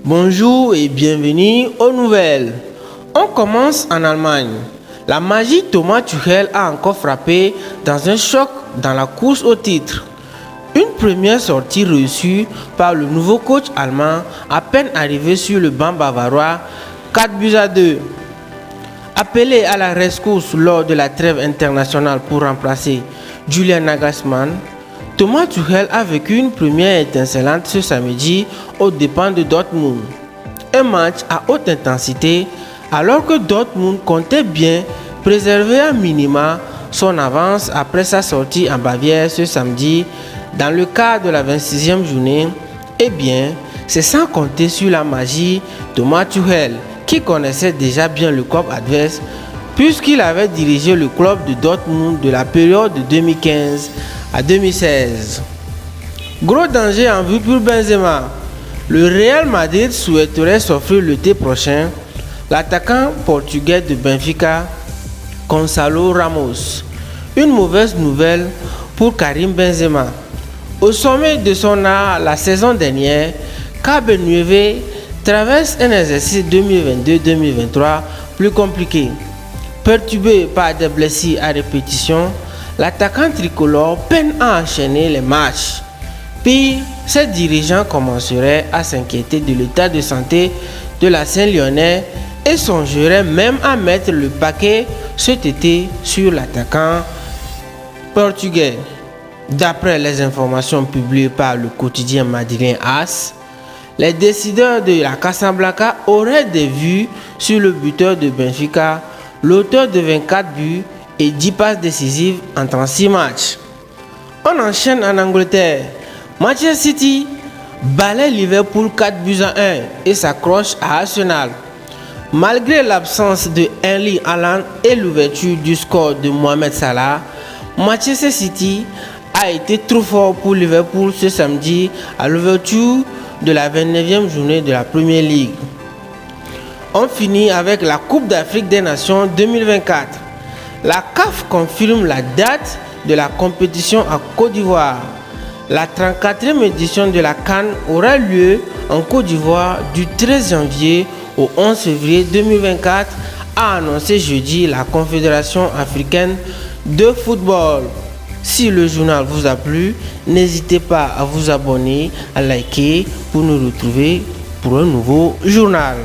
Bonjour et bienvenue aux nouvelles. On commence en Allemagne. La magie Thomas Tuchel a encore frappé dans un choc dans la course au titre. Une première sortie reçue par le nouveau coach allemand à peine arrivé sur le banc bavarois, 4-2. Appelé à la rescousse lors de la trêve internationale pour remplacer Julian Nagelsmann, Thomas Tuchel a vécu une première étincelante ce samedi aux dépens de Dortmund. Un match à haute intensité alors que Dortmund comptait bien préserver à minima son avance après sa sortie en Bavière ce samedi dans le cadre de la 26e journée. Eh bien, c'est sans compter sur la magie de Thomas Tuchel qui connaissait déjà bien le club adverse puisqu'il avait dirigé le club de Dortmund de la période de 2015 à 2016. Gros danger en vue pour Benzema. Le Real Madrid souhaiterait s'offrir l'été prochain l'attaquant portugais de Benfica, Gonçalo Ramos. Une mauvaise nouvelle pour Karim Benzema. Au sommet de son art la saison dernière, Cabo Verde traverse un exercice 2022-2023 plus compliqué. Perturbé par des blessures à répétition, l'attaquant tricolore peine à enchaîner les matchs. Puis, ses dirigeants commenceraient à s'inquiéter de l'état de santé de l'ancien Lyonnais et songeraient même à mettre le paquet cet été sur l'attaquant portugais. D'après les informations publiées par le quotidien madrilène AS, les décideurs de la Casablanca auraient des vues sur le buteur de Benfica, l'auteur de 24 buts et 10 passes décisives en 36 matchs. On enchaîne en Angleterre. Manchester City balaie Liverpool 4-1 et s'accroche à Arsenal. Malgré l'absence de Erling Haaland et l'ouverture du score de Mohamed Salah, Manchester City a été trop fort pour Liverpool ce samedi à l'ouverture de la 29e journée de la Premier League. On finit avec la Coupe d'Afrique des Nations 2024. La CAF confirme la date de la compétition à Côte d'Ivoire. La 34e édition de la CAN aura lieu en Côte d'Ivoire du 13 janvier au 11 février 2024, a annoncé jeudi la Confédération africaine de football. Si le journal vous a plu, n'hésitez pas à vous abonner, à liker pour nous retrouver pour un nouveau journal.